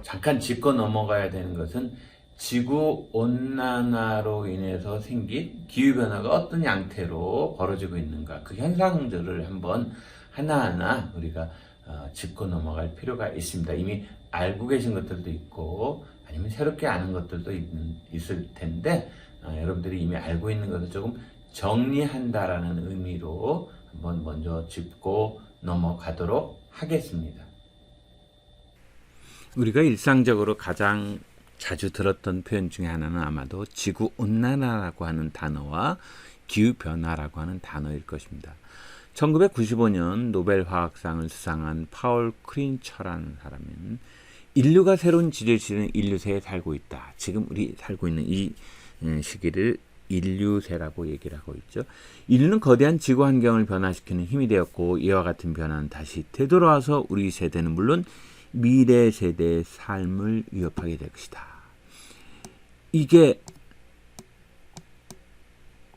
잠깐 짚고 넘어가야 되는 것은 지구 온난화로 인해서 생긴 기후변화가 어떤 양태로 벌어지고 있는가, 그 현상들을 한번 하나하나 우리가 짚고 넘어갈 필요가 있습니다. 이미 알고 계신 것들도 있고 아니면 새롭게 아는 것들도 있을 텐데, 여러분들이 이미 알고 있는 것을 조금 정리한다라는 의미로 한번 먼저 짚고 넘어가도록 하겠습니다. 우리가 일상적으로 가장 자주 들었던 표현 중에 하나는 아마도 지구온난화라고 하는 단어와 기후변화라고 하는 단어일 것입니다. 1995년 노벨 화학상을 수상한 파울 크린처라는 사람은 인류가 새로운 지리를 지는 인류세에 살고 있다. 지금 우리 살고 있는 이 시기를 인류세라고 얘기를 하고 있죠. 인류는 거대한 지구 환경을 변화시키는 힘이 되었고, 이와 같은 변화는 다시 되돌아와서 우리 세대는 물론 미래 세대의 삶을 위협하게 될 것이다. 이게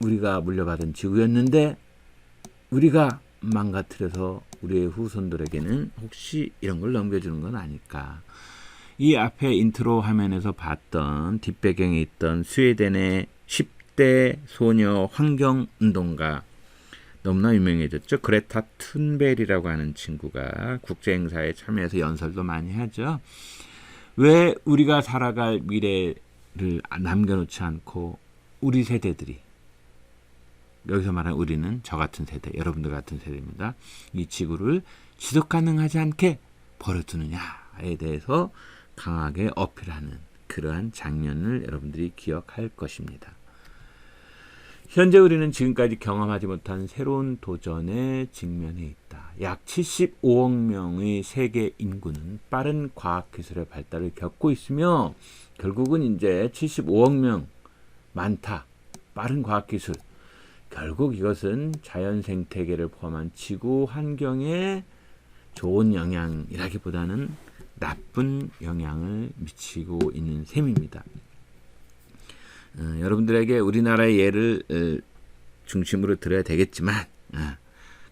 우리가 물려받은 지구였는데 우리가 망가뜨려서 우리의 후손들에게는 혹시 이런 걸 넘겨주는 건 아닐까. 이 앞에 인트로 화면에서 봤던 뒷배경에 있던 스웨덴의 10대 소녀 환경운동가, 너무나 유명해졌죠. 그레타 툰베리라고 하는 친구가 국제행사에 참여해서 연설도 많이 하죠. 왜 우리가 살아갈 미래를 남겨놓지 않고 우리 세대들이, 여기서 말하는 우리는 저 같은 세대, 여러분들 같은 세대입니다. 이 지구를 지속 가능하지 않게 버려두느냐에 대해서 강하게 어필하는 그러한 장면을 여러분들이 기억할 것입니다. 현재 우리는 지금까지 경험하지 못한 새로운 도전에 직면해 있다. 약 75억 명의 세계 인구는 빠른 과학기술의 발달을 겪고 있으며, 결국은 이제 75억 명, 많다, 빠른 과학기술, 결국 이것은 자연 생태계를 포함한 지구 환경에 좋은 영향이라기보다는 나쁜 영향을 미치고 있는 셈입니다. 여러분들에게 우리나라의 예를 중심으로 들어야 되겠지만,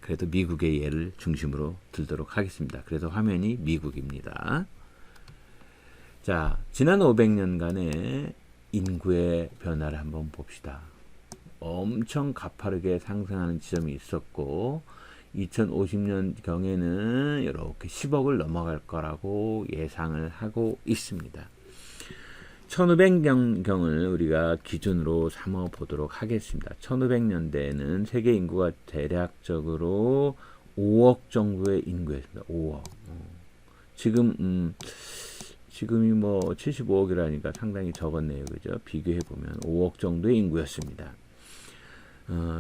그래도 미국의 예를 중심으로 들도록 하겠습니다. 그래서 화면이 미국입니다. 자, 지난 500년간의 인구의 변화를 한번 봅시다. 엄청 가파르게 상승하는 지점이 있었고, 2050년경에는 이렇게 10억을 넘어갈 거라고 예상을 하고 있습니다. 1500년경을 우리가 기준으로 삼아 보도록 하겠습니다. 1500년대에는 세계 인구가 대략적으로 5억 정도의 인구였습니다. 5억. 지금이 뭐 75억이라니까 상당히 적었네요. 그죠? 비교해 보면 5억 정도의 인구였습니다.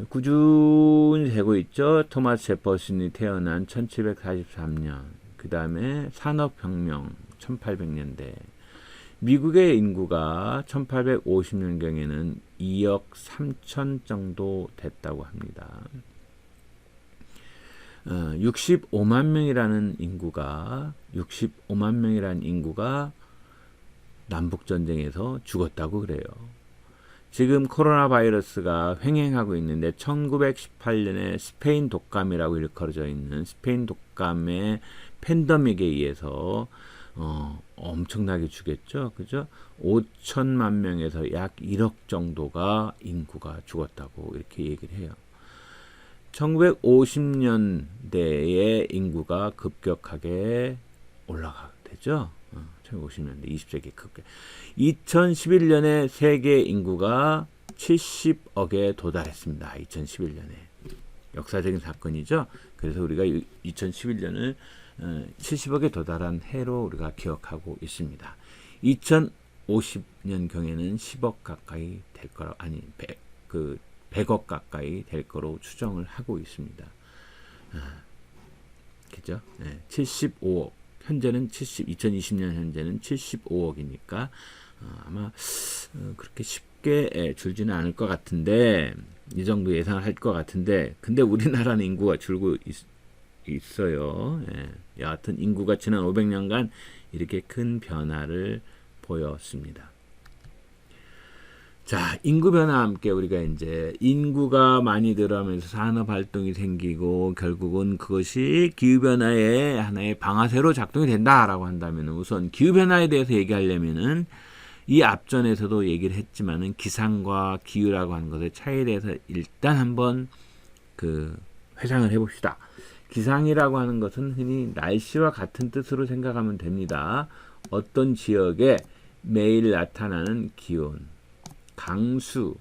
꾸준히 되고 있죠. 토마스 제퍼슨이 태어난 1743년, 그 다음에 산업혁명 1800년대, 미국의 인구가 1850년경에는 2억 3천 정도 됐다고 합니다. 65만 명이라는 인구가 남북전쟁에서 죽었다고 그래요. 지금 코로나 바이러스가 횡행하고 있는데 1918년에 스페인 독감이라고 일컬어져 있는 스페인 독감의 팬데믹에 의해서 엄청나게 죽였죠. 그죠? 5천만 명에서 약 1억 정도가 인구가 죽었다고 이렇게 얘기를 해요. 1950년대에 인구가 급격하게 올라가게 되죠. 1950년대 20세기 급격. 2011년에 세계 인구가 70억에 도달했습니다. 2011년에. 역사적인 사건이죠. 그래서 우리가 2011년을 70억에 도달한 해로 우리가 기억하고 있습니다. 2050년경에는 10억 가까이 될 거라, 100억 가까이 될 거로 추정을 하고 있습니다. 그죠? 네, 75억. 현재는 2020년 현재는 75억이니까 아마 그렇게 쉽게 줄지는 않을 것 같은데, 이 정도 예상을 할 것 같은데, 근데 우리나라는 인구가 줄고 있어요. 예. 여하튼 인구가 지난 500년간 이렇게 큰 변화를 보였습니다. 자, 인구 변화와 함께 우리가 이제 인구가 많이 늘어나면서 산업 활동이 생기고 결국은 그것이 기후 변화의 하나의 방아쇠로 작동이 된다라고 한다면 우선 기후 변화에 대해서 얘기하려면은 이 앞전에서도 얘기를 했지만은 기상과 기후라고 하는 것의 차이에 대해서 일단 한번 회상을 해봅시다. 기상이라고 하는 것은 흔히 날씨와 같은 뜻으로 생각하면 됩니다. 어떤 지역에 매일 나타나는 기온, 강수,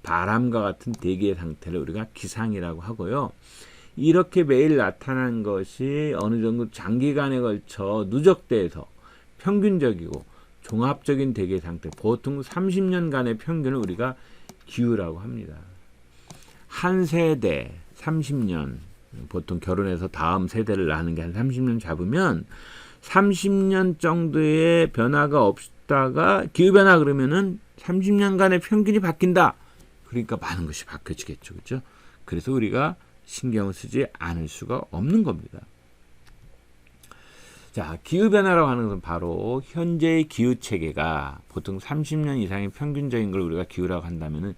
바람과 같은 대기의 상태를 우리가 기상이라고 하고요. 이렇게 매일 나타난 것이 어느 정도 장기간에 걸쳐 누적돼서 평균적이고 종합적인 대기의 상태, 보통 30년간의 평균을 우리가 기후라고 합니다. 한 세대 30년, 보통 결혼해서 다음 세대를 낳는 게 한 30년 잡으면 30년 정도의 변화가 없다가 기후변화 그러면은 30년간의 평균이 바뀐다. 그러니까 많은 것이 바뀌어지겠죠. 그렇죠? 그래서 우리가 신경을 쓰지 않을 수가 없는 겁니다. 자, 기후변화라고 하는 것은 바로 현재의 기후체계가 보통 30년 이상의 평균적인 걸 우리가 기후라고 한다면은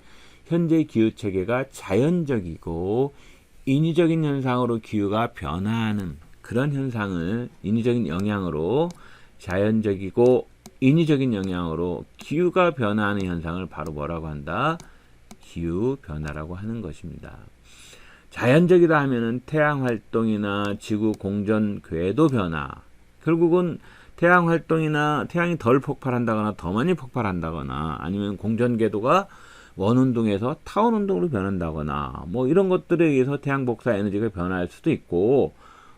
현재의 기후체계가 자연적이고 인위적인 현상으로 기후가 변화하는 그런 현상을 인위적인 영향으로 자연적이고 인위적인 영향으로 기후가 변화하는 현상을 바로 뭐라고 한다? 기후변화라고 하는 것입니다. 자연적이다 하면은 태양 활동이나 지구 공전 궤도 변화, 결국은 태양 활동이나 태양이 덜 폭발한다거나 더 많이 폭발한다거나 아니면 공전 궤도가 원운동에서 타원운동으로 변한다거나 뭐 이런 것들에 의해서 태양 복사 에너지가 변화할 수도 있고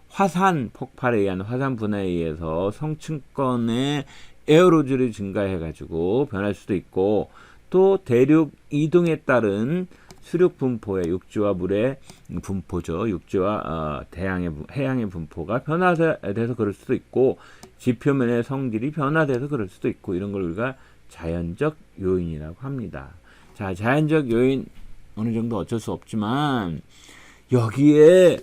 화산 폭발에 의한 화산 분해에 의해서 성층권의 에어로졸이 증가해가지고 변할 수도 있고 또 대륙 이동에 따른 수륙 분포의 육지와 물의 분포죠. 육지와 해양의 분포가 변화돼서 그럴 수도 있고 지표면의 성질이 변화돼서 그럴 수도 있고 이런 걸 우리가 자연적 요인이라고 합니다. 자, 자연적 요인 어느 정도 어쩔 수 없지만 여기에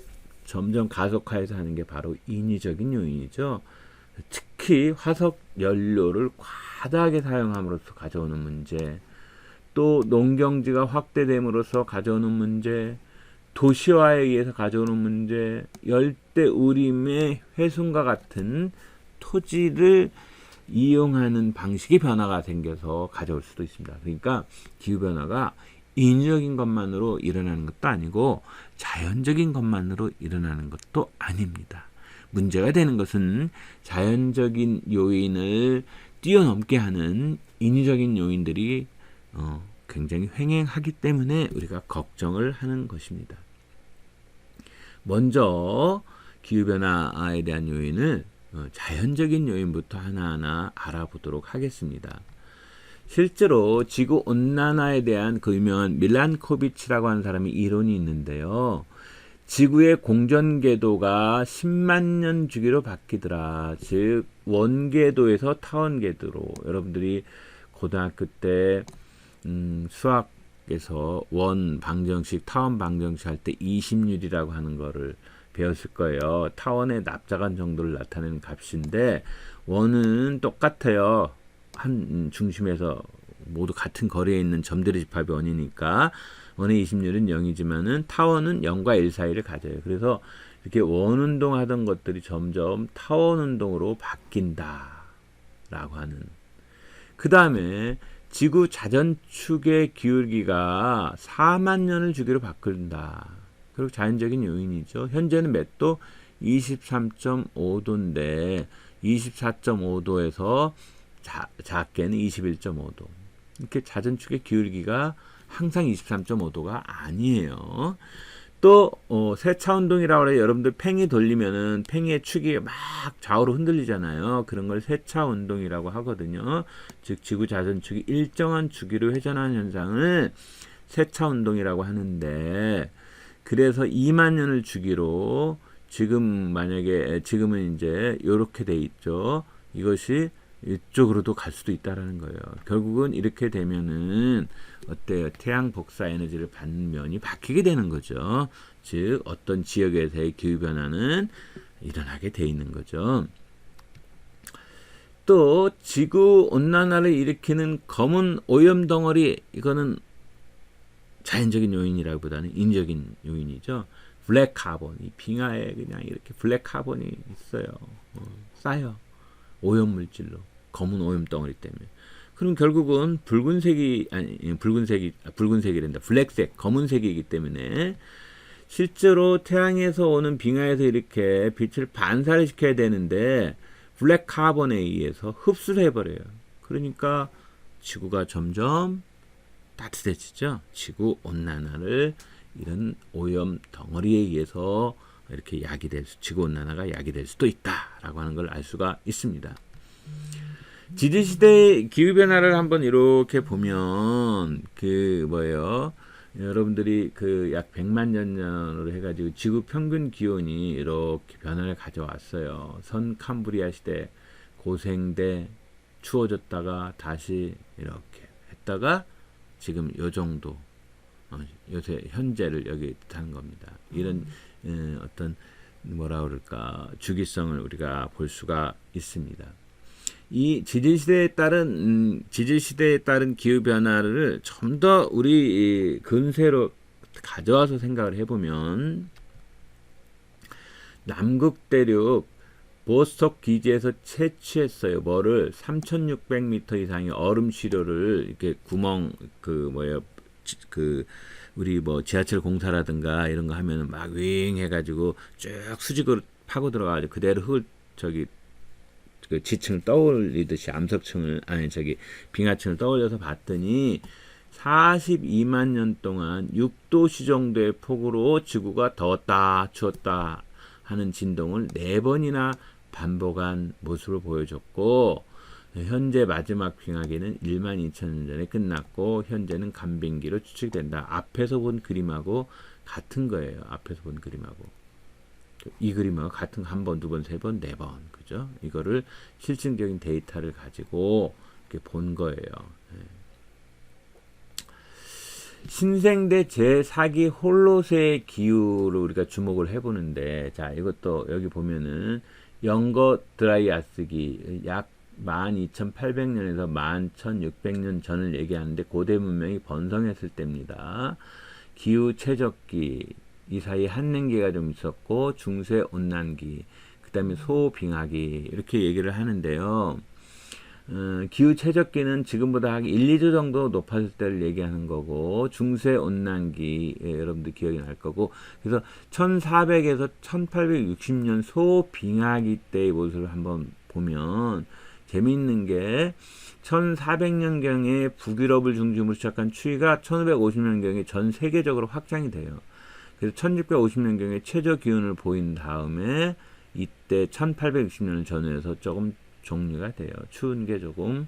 점점 가속화해서 하는 게 바로 인위적인 요인이죠. 특히 화석 연료를 과다하게 사용함으로써 가져오는 문제, 또 농경지가 확대됨으로써 가져오는 문제, 도시화에 의해서 가져오는 문제, 열대우림의 훼손과 같은 토지를 이용하는 방식의 변화가 생겨서 가져올 수도 있습니다. 그러니까 기후변화가 인위적인 것만으로 일어나는 것도 아니고 자연적인 것만으로 일어나는 것도 아닙니다. 문제가 되는 것은 자연적인 요인을 뛰어넘게 하는 인위적인 요인들이 굉장히 횡행하기 때문에 우리가 걱정을 하는 것입니다. 먼저 기후변화에 대한 요인을 자연적인 요인부터 하나하나 알아보도록 하겠습니다. 실제로 지구온난화에 대한 그 유명한 밀란코비치라고 하는 사람이 이론이 있는데요. 지구의 공전궤도가 10만 년 주기로 바뀌더라. 즉 원궤도에서 타원궤도로, 여러분들이 고등학교 때 수학에서 원 방정식, 타원 방정식 할 때 20률이라고 하는 거를 배웠을 거예요. 타원의 납작한 정도를 나타내는 값인데 원은 똑같아요. 한 중심에서 모두 같은 거리에 있는 점들의 집합이 원이니까 원의 20률은 0이지만은 타원은 0과 1 사이를 가져요. 그래서 이렇게 원운동 하던 것들이 점점 타원운동으로 바뀐다라고 하는. 그 다음에 지구 자전축의 기울기가 4만 년을 주기로 바뀐다. 그리고 자연적인 요인이죠. 현재는 몇 도? 23.5도인데 24.5도에서 작게는 21.5도. 이렇게 자전축의 기울기가 항상 23.5도가 아니에요. 또 세차운동이라고 해요. 여러분들 팽이 돌리면은 팽이의 축이 막 좌우로 흔들리잖아요. 그런 걸 세차운동이라고 하거든요. 즉 지구 자전축이 일정한 주기로 회전하는 현상을 세차운동이라고 하는데, 그래서 2만 년을 주기로 지금은 이제 이렇게 돼 있죠. 이것이 이쪽으로도 갈 수도 있다라는 거예요. 결국은 이렇게 되면은 어때요? 태양 복사 에너지를 받는 면이 바뀌게 되는 거죠. 즉 어떤 지역에서의 기후 변화는 일어나게 돼 있는 거죠. 또 지구 온난화를 일으키는 검은 오염 덩어리, 이거는 자연적인 요인이라기보다는 인적인 요인이죠. 블랙 카본, 이 빙하에 그냥 이렇게 블랙 카본이 있어요. 쌓여, 오염 물질로, 검은 오염 덩어리 때문에. 그럼 결국은 붉은색이란다. 블랙색, 검은색이기 때문에 실제로 태양에서 오는 빙하에서 이렇게 빛을 반사를 시켜야 되는데 블랙 카본에 의해서 흡수를 해버려요. 그러니까 지구가 점점 따뜻해지죠. 지구 온난화를 이런 오염 덩어리에 의해서 이렇게 지구 온난화가 야기될 수도 있다라고 하는 걸 알 수가 있습니다. 지질시대 기후변화를 한번 이렇게 보면 여러분들이 약 100만 년 전으로 해가지고 지구 평균 기온이 이렇게 변화를 가져왔어요. 선 캄브리아 시대, 고생대, 추워졌다가 다시 이렇게 했다가 지금 요 정도, 요새 현재를 여기 뜻하는 겁니다. 이런 어떤 주기성을 우리가 볼 수가 있습니다. 이 지질시대에 따른 기후변화를 좀 더 우리 근세로 가져와서 생각을 해보면, 남극 대륙 보스톡 기지에서 채취했어요. 3,600m 이상의 얼음 시료를 이렇게 우리 지하철 공사라든가 이런 거 하면은 막 윙 해가지고 쭉 수직으로 파고 들어가가지고 그대로 지층을 떠올리듯이 빙하층을 떠올려서 봤더니 42만 년 동안 6도씨 정도의 폭으로 지구가 더웠다 추웠다 하는 진동을 4번이나 반복한 모습을 보여줬고, 현재 마지막 빙하기는 1만 2천 년 전에 끝났고 현재는 간빙기로 추측된다. 앞에서 본 그림하고 같은 거예요. 앞에서 본 그림하고 이 그림하고 같은 한 번, 두 번, 세 번, 네 번, 그죠? 이거를 실증적인 데이터를 가지고 이렇게 본 거예요. 신생대 제4기 홀로세의 기후를 우리가 주목을 해보는데, 자, 이것도 여기 보면은 영거 드라이아스기 약 12,800년에서 11,600년 전을 얘기하는데 고대 문명이 번성했을 때입니다. 기후 최적기, 이 사이에 한냉기가 좀 있었고 중세 온난기, 그 다음에 소빙하기, 이렇게 얘기를 하는데요. 기후 최적기는 지금보다 한 1, 2도 정도 높아질 때를 얘기하는 거고, 중세 온난기, 여러분들 기억이 날 거고, 그래서 1400에서 1860년 소빙하기 때의 모습을 한번 보면 재미있는 게, 1400년경에 북유럽을 중심으로 시작한 추위가 1550년경에 전 세계적으로 확장이 돼요. 그래서 1650년경에 최저 기온을 보인 다음에 이때 1860년을 전후해서 조금 종류가 돼요. 추운 게 조금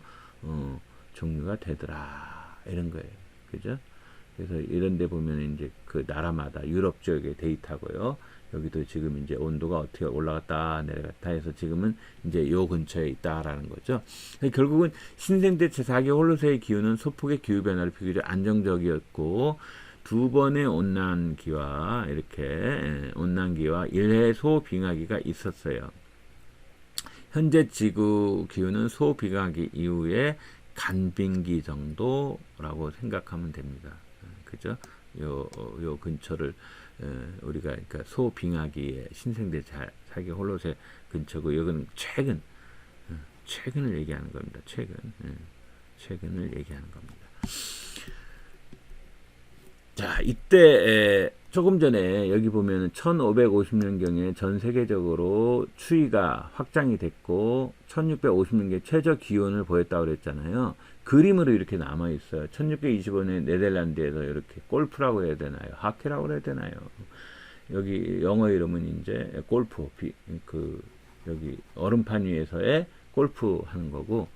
종류가 되더라, 이런 거예요. 그죠? 그래서 이런 데 보면 이제 그 나라마다 유럽 지역의 데이터고요. 여기도 지금 이제 온도가 어떻게 올라갔다 내려갔다 해서 지금은 이제 요 근처에 있다라는 거죠. 결국은 신생대 제4기 홀로세의 기후는 소폭의 기후 변화를 비교적 안정적이었고, 두 번의 온난기와 온난기와 1회 소빙하기가 있었어요. 현재 지구 기후는 소빙하기 이후에 간빙기 정도라고 생각하면 됩니다. 그죠? 요 근처를 우리가 그러니까 소빙하기의 신생대 제4기 홀로세 근처고, 여기는 최근을 얘기하는 겁니다. 최근을 얘기하는 겁니다. 자, 이때 조금 전에 여기 보면은 1550년경에 전 세계적으로 추위가 확장이 됐고 1650년경에 최저 기온을 보였다고 그랬잖아요. 그림으로 이렇게 남아 있어요. 1625년에 네덜란드에서 이렇게 골프라고 해야 되나요? 하키라고 해야 되나요? 여기 영어 이름은 이제 골프, 여기 얼음판 위에서의 골프 하는 거고,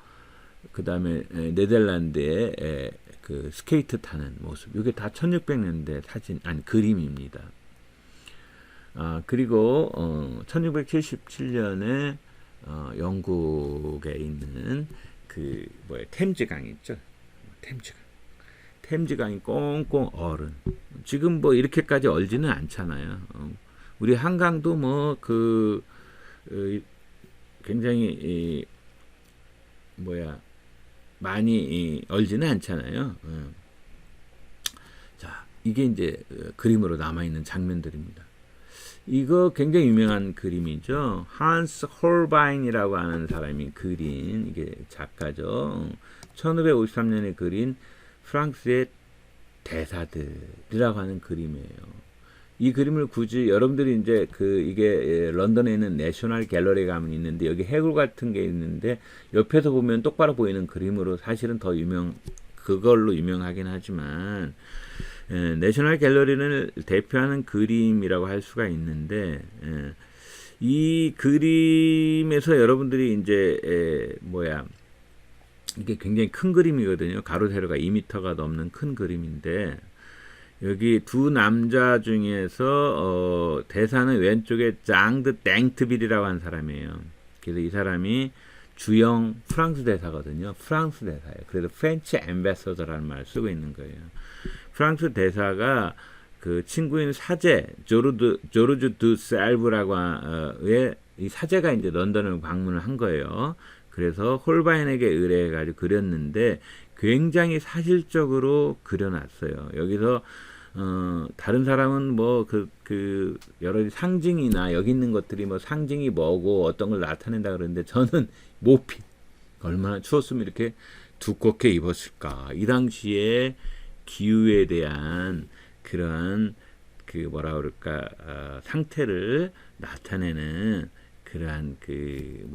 그 다음에 네덜란드의 그 스케이트 타는 모습, 이게 다 1600년대 그림입니다. 그리고 1677년에 영국에 있는 템즈강 있죠. 템즈강이 꽁꽁 얼은, 지금 이렇게까지 얼지는 않잖아요. 우리 한강도 굉장히 많이 얼지는 않잖아요. 자, 이게 이제 그림으로 남아있는 장면들입니다. 이거 굉장히 유명한 그림이죠. 한스 홀바인이라고 하는 사람이 그린, 이게 작가죠. 1553년에 그린 프랑스의 대사들이라고 하는 그림이에요. 이 그림을 굳이 여러분들이 이제 이게 런던에 있는 내셔널 갤러리 가면 있는데, 여기 해골 같은 게 있는데 옆에서 보면 똑바로 보이는 그림으로 사실은 더 그걸로 유명하긴 하지만, 내셔널 갤러리를 대표하는 그림이라고 할 수가 있는데, 이 그림에서 여러분들이 이제 이게 굉장히 큰 그림이거든요. 가로 세로가 2m가 넘는 큰 그림인데, 여기 두 남자 중에서 대사는 왼쪽에 장드 땡트빌이라고 하는 사람이에요. 그래서 이 사람이 주영 프랑스 대사거든요. 프랑스 대사예요. 그래서 프렌치 앰베서더라는 말을 쓰고 있는 거예요. 프랑스 대사가 그 친구인 사제 조르주 두 셀브라고 이 사제가 이제 런던을 방문을 한 거예요. 그래서 홀바인에게 의뢰해가지고 그렸는데 굉장히 사실적으로 그려놨어요. 여기서 다른 사람은 여러 상징이나 여기 있는 것들이 상징이 뭐고 어떤 걸 나타낸다 그러는데, 저는 모피 얼마나 추웠으면 이렇게 두껍게 입었을까. 이 당시에 기후에 대한 그런 상태를 나타내는 그러한 그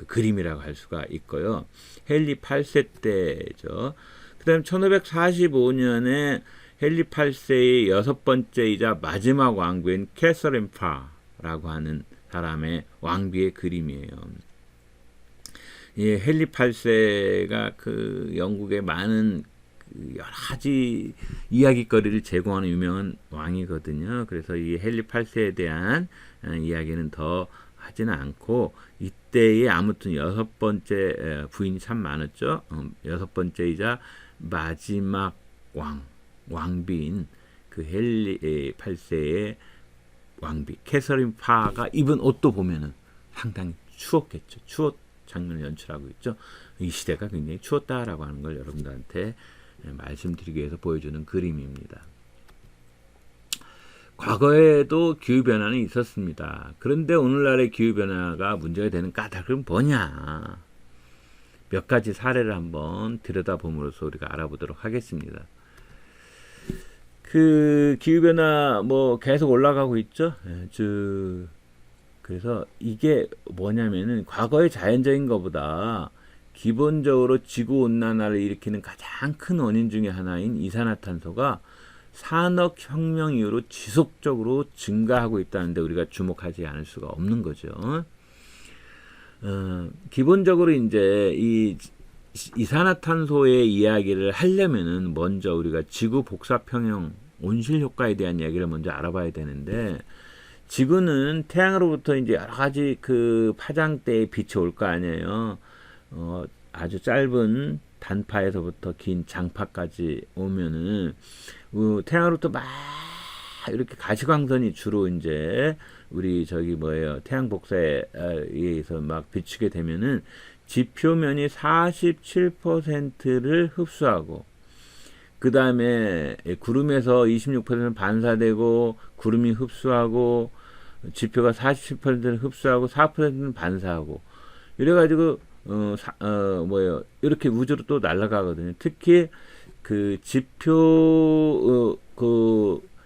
그림이라고 할 수가 있고요. 헨리 8세 때죠. 그 다음에 1545년에 헨리 8세의 6번째이자 마지막 왕비인 캐서린 파라고 하는 사람의 왕비의 그림이에요. 예, 헨리 8세가 영국의 많은 여러 가지 이야기거리를 제공하는 유명한 왕이거든요. 그래서 이 헨리 8세에 대한 이야기는 더 하지는 않고, 이때에 아무튼 6번째 부인이 참 많았죠. 6번째이자 마지막 왕비인 그 헨리 8세의 왕비 캐서린 파가 입은 옷도 보면은 상당히 추웠겠죠. 추웠 장면을 연출하고 있죠. 이 시대가 굉장히 추웠다라고 하는 걸 여러분들한테 말씀드리기 위해서 보여주는 그림입니다. 과거에도 기후변화는 있었습니다. 그런데 오늘날의 기후변화가 문제가 되는 까닭은 뭐냐? 몇 가지 사례를 한번 들여다봄으로써 우리가 알아보도록 하겠습니다. 기후변화 계속 올라가고 있죠? 그래서 이게 뭐냐면은 과거의 자연적인 것보다 기본적으로 지구온난화를 일으키는 가장 큰 원인 중에 하나인 이산화탄소가 산업혁명 이후로 지속적으로 증가하고 있다는데 우리가 주목하지 않을 수가 없는 거죠. 기본적으로 이제 이 이산화탄소의 이야기를 하려면은 먼저 우리가 지구 복사평형 온실 효과에 대한 이야기를 먼저 알아봐야 되는데, 지구는 태양으로부터 이제 여러 가지 파장대의 빛이 올 거 아니에요. 아주 짧은 단파에서부터 긴 장파까지 오면은 태양으로부터 막 이렇게 가시광선이 주로 이제 우리 태양 복사에 의해서 막 비추게 되면은 지표면이 47%를 흡수하고, 그 다음에 구름에서 26% 반사되고, 구름이 흡수하고, 지표가 47%를 흡수하고 4%는 반사하고, 이래가지고 이렇게 우주로 또 날아가거든요. 특히 지표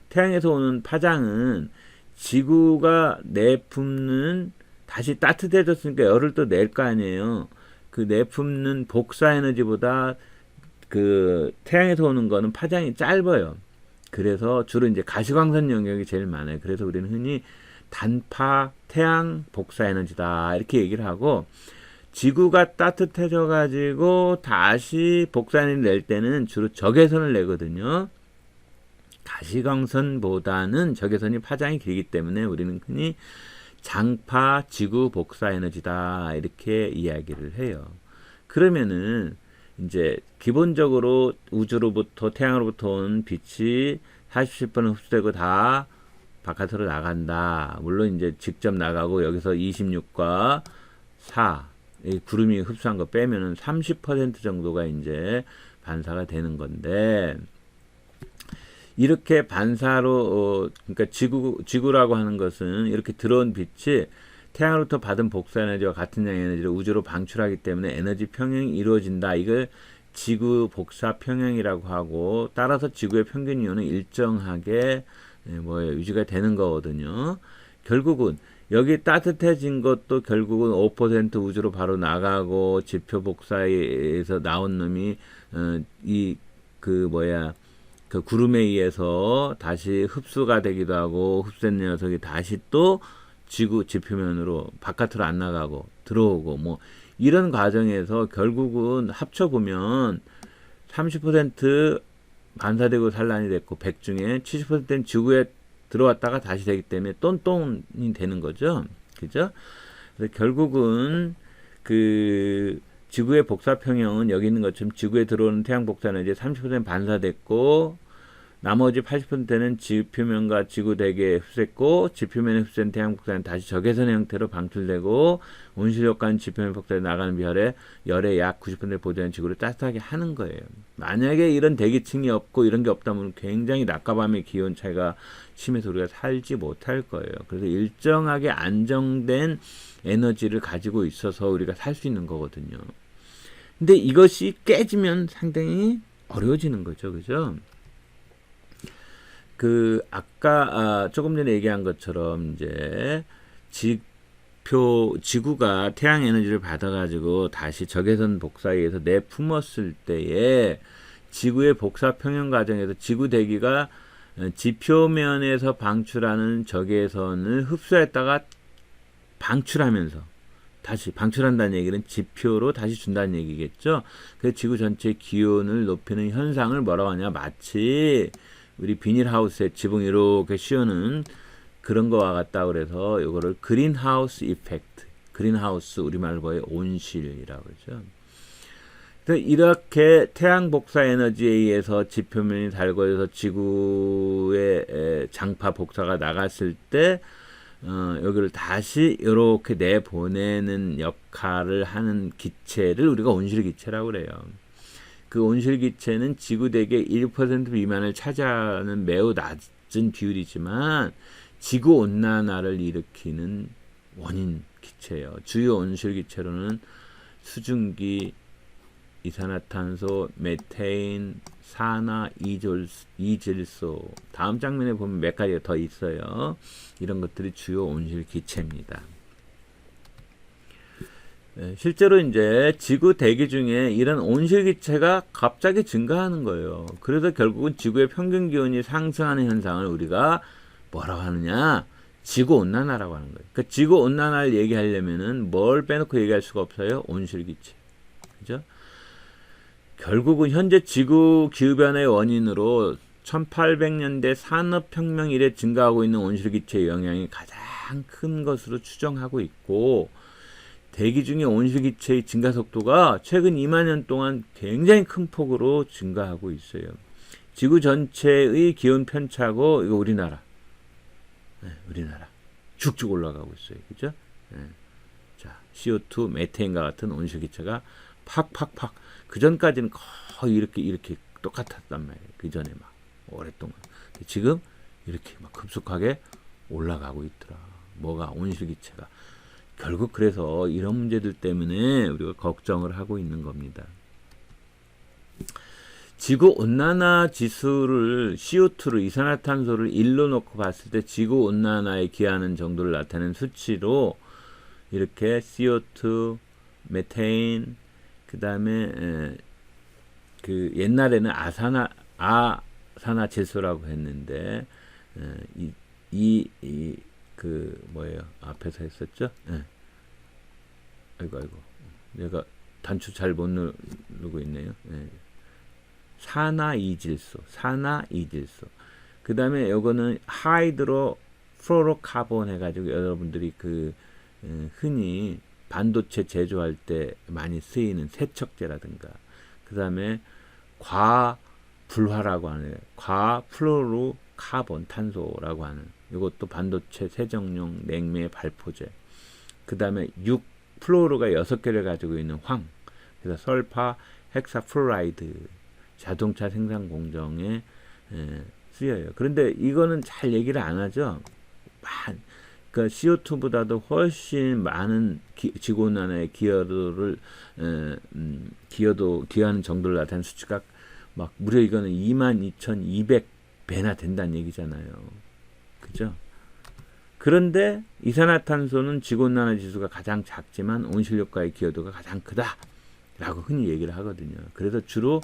태양에서 오는 파장은 지구가 내뿜는, 다시 따뜻해졌으니까 열을 또 낼 거 아니에요. 내뿜는 복사 에너지보다 태양에서 오는 거는 파장이 짧아요. 그래서 주로 이제 가시광선 영역이 제일 많아요. 그래서 우리는 흔히 단파 태양 복사 에너지다 이렇게 얘기를 하고, 지구가 따뜻해져 가지고 다시 복사 에너지를 낼 때는 주로 적외선을 내거든요. 가시광선보다는 적외선이 파장이 길기 때문에 우리는 흔히 장파 지구 복사 에너지다 이렇게 이야기를 해요. 그러면은 이제 기본적으로 우주로부터 태양으로부터 온 빛이 47% 흡수되고 다 바깥으로 나간다. 물론 이제 직접 나가고 여기서 26과 4 이 구름이 흡수한 거 빼면은 30% 정도가 이제 반사가 되는 건데, 이렇게 반사로 그러니까 지구라고 하는 것은 이렇게 들어온 빛이 태양으로부터 받은 복사 에너지와 같은 양의 에너지를 우주로 방출하기 때문에 에너지 평형이 이루어진다. 이걸 지구 복사 평형이라고 하고, 따라서 지구의 평균 기온은 일정하게 유지가 되는 거거든요. 결국은 여기 따뜻해진 것도 결국은 5% 우주로 바로 나가고, 지표 복사에서 나온 놈이 그 구름에 의해서 다시 흡수가 되기도 하고, 흡수된 녀석이 다시 또 지구 지표면으로 바깥으로 안 나가고 들어오고, 이런 과정에서 결국은 합쳐보면 30% 반사되고 산란이 됐고, 100 중에 70%는 지구에 들어왔다가 다시 되기 때문에 똔똔이 되는 거죠. 그죠? 그래서 결국은 그 지구의 복사 평형은 여기 있는 것처럼 지구에 들어오는 태양 복사는 이제 30% 반사됐고, 나머지 80%는 지표면과 지구 대기에 흡수했고, 지표면에 흡수된 태양 복사는 다시 적외선의 형태로 방출되고, 온실효과는 지표면 복사에 나가는 열의 약 90%를 보존하는 지구를 따뜻하게 하는 거예요. 만약에 이런 대기층이 없고 이런 게 없다면 굉장히 낮과 밤의 기온 차이가 심해서 우리가 살지 못할 거예요. 그래서 일정하게 안정된 에너지를 가지고 있어서 우리가 살 수 있는 거거든요. 근데 이것이 깨지면 상당히 어려워지는 거죠. 그죠? 아까 조금 전에 얘기한 것처럼 이제 지구가 태양 에너지를 받아가지고 다시 적외선 복사에 의해서 내뿜었을 때에 지구의 복사 평형 과정에서 지구 대기가 지표면에서 방출하는 적외선을 흡수했다가 방출하면서 다시 방출한다는 얘기는 지표로 다시 준다는 얘기겠죠. 그래서 지구 전체 기온을 높이는 현상을 뭐라고 하냐, 마치 우리 비닐하우스에 지붕 이렇게 씌우는 그런 거와 같다 그래서 이거를 그린하우스 이펙트, 그린하우스 우리말로 거의 온실이라고 그러죠. 그래서 이렇게 태양 복사 에너지에 의해서 지표면이 달궈져서 지구의 장파 복사가 나갔을 때 여기를 다시 이렇게 내보내는 역할을 하는 기체를 우리가 온실기체라고 그래요. 그 온실기체는 지구대기의 1% 미만을 차지하는 매우 낮은 비율이지만 지구온난화를 일으키는 원인 기체예요. 주요 온실기체로는 수증기, 이산화탄소, 메테인, 산화, 이질소, 다음 장면에 보면 몇 가지가 더 있어요. 이런 것들이 주요 온실기체입니다. 실제로 이제 지구 대기 중에 이런 온실기체가 갑자기 증가하는 거예요. 그래서 결국은 지구의 평균 기온이 상승하는 현상을 우리가 뭐라고 하느냐? 지구온난화라고 하는 거예요. 그러니까 지구온난화를 얘기하려면은 뭘 빼놓고 얘기할 수가 없어요? 온실기체. 그죠? 결국은 현재 지구 기후변화의 원인으로 1800년대 산업혁명 이래 증가하고 있는 온실기체의 영향이 가장 큰 것으로 추정하고 있고, 대기 중의 온실기체의 증가 속도가 최근 2만 년 동안 굉장히 큰 폭으로 증가하고 있어요. 지구 전체의 기온 편차고, 이거 우리나라 쭉쭉 올라가고 있어요. 그죠? 자, CO2, 메테인과 같은 온실기체가 팍팍팍, 그 전까지는 거의 이렇게 똑같았단 말이에요. 그 전에 막 오랫동안. 지금 이렇게 막 급속하게 올라가고 있더라. 뭐가? 온실기체가. 결국 그래서 이런 문제들 때문에 우리가 걱정을 하고 있는 겁니다. 지구온난화 지수를 CO2를, 이산화탄소를 1로 놓고 봤을 때 지구온난화에 기하는 정도를 나타내는 수치로 이렇게 CO2, 메테인, 그 다음에 그 옛날에는 아산화질소라고 했는데 그 뭐예요? 앞에서 했었죠? 아이고 내가 단추 잘 못 누르고 있네요. 산화이질소. 그 다음에 요거는 하이드로 플로로카본 해가지고 여러분들이 흔히 반도체 제조할 때 많이 쓰이는 세척제라든가, 그 다음에 과불화라고 하는 과플로로카본 탄소라고 하는, 이것도 반도체 세정용 냉매 발포제, 그 다음에 플로르가 6개를 가지고 있는 황. 그래서 설파 헥사플로라이드 자동차 생산 공정에 쓰여요. 그런데 이거는 잘 얘기를 안 하죠. 그러니까 CO2보다도 훨씬 많은 지구온난화의 기여도를 기여하는 정도를 나타낸 수치가 막 무려 이거는 22,200배나 된다는 얘기잖아요. 그죠? 그런데 이산화탄소는 지구온난화 지수가 가장 작지만 온실효과의 기여도가 가장 크다라고 흔히 얘기를 하거든요. 그래서 주로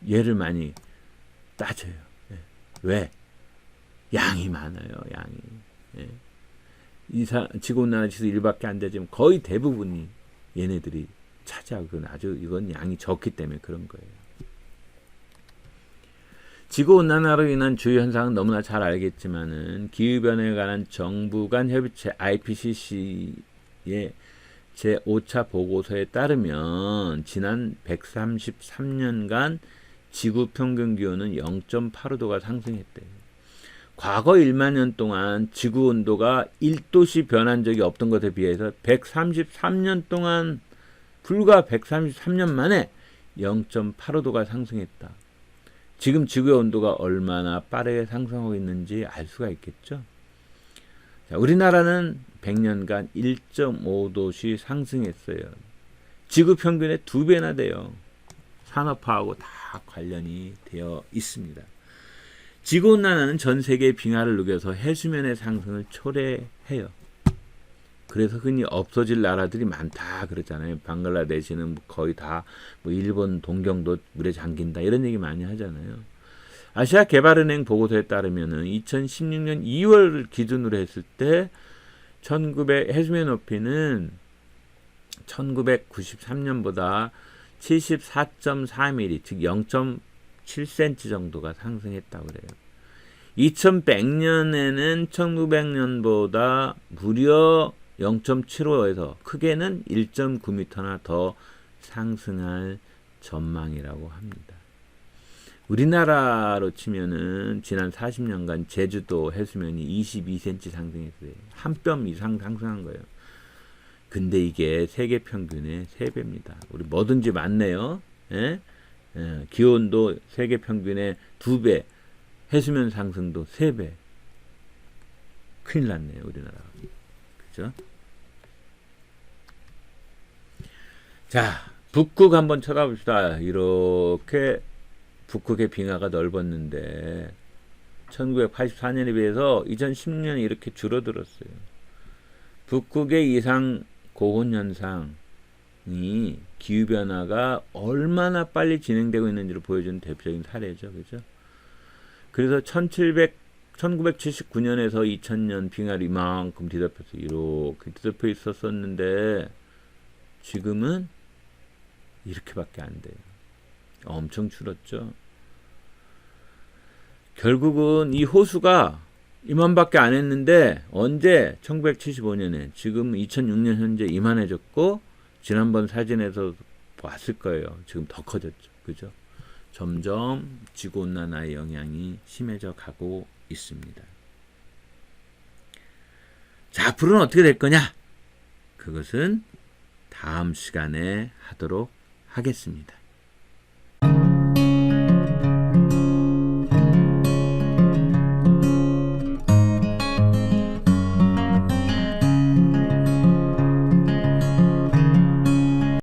얘를 많이 따져요. 왜? 양이 많아요. 양이. 지구온난화 지수 1밖에 안 되지만 거의 대부분이 얘네들이 차지하고 아주 이건 양이 적기 때문에 그런 거예요. 지구온난화로 인한 주요 현상은 너무나 잘 알겠지만은 기후변화에 관한 정부 간 협의체 IPCC의 제5차 보고서에 따르면 지난 133년간 지구 평균 기온은 0.85도가 상승했대요. 과거 1만 년 동안 지구 온도가 1도씩 변한 적이 없던 것에 비해서 133년 동안 불과 133년 만에 0.85도가 상승했다. 지금 지구의 온도가 얼마나 빠르게 상승하고 있는지 알 수가 있겠죠. 자, 우리나라는 100년간 1.5도씩 상승했어요. 지구 평균의 2배나 돼요. 산업화하고 다 관련이 되어 있습니다. 지구온난화는 전 세계의 빙하를 녹여서 해수면의 상승을 초래해요. 그래서 흔히 없어질 나라들이 많다 그러잖아요. 방글라데시는 거의 다 일본 동경도 물에 잠긴다 이런 얘기 많이 하잖아요. 아시아 개발은행 보고서에 따르면은 2016년 2월 기준으로 했을 때 해수면 높이는 1993년보다 74.4mm 즉 0.7cm 정도가 상승했다고 그래요. 2100년에는 1900년보다 무려 0.75에서 크게는 1.9m나 더 상승할 전망이라고 합니다. 우리나라로 치면은 지난 40년간 제주도 해수면이 22cm 상승했어요. 한 뼘 이상 상승한 거예요. 근데 이게 세계 평균의 3배입니다. 우리 뭐든지 많네요. 예? 기온도 세계 평균의 2배, 해수면 상승도 3배. 큰일 났네요, 우리나라. 그죠? 자, 북극 한번 쳐다봅시다. 이렇게 북극의 빙하가 넓었는데 1984년에 비해서 2010년에 이렇게 줄어들었어요. 북극의 이상 고온 현상이 기후변화가 얼마나 빨리 진행되고 있는지를 보여주는 대표적인 사례죠. 그죠? 그래서 1979년에서 2000년 빙하를 이만큼 뒤덮여서 이렇게 뒤덮여 있었었는데 지금은 이렇게밖에 안 돼요. 엄청 줄었죠. 결국은 이 호수가 이만밖에 안 했는데 언제 1975년에 지금 2006년 현재 이만해졌고 지난번 사진에서 봤을 거예요. 지금 더 커졌죠. 그죠? 점점 지구온난화의 영향이 심해져 가고 있습니다. 자, 앞으로는 어떻게 될 거냐? 그것은 다음 시간에 하도록 하겠습니다.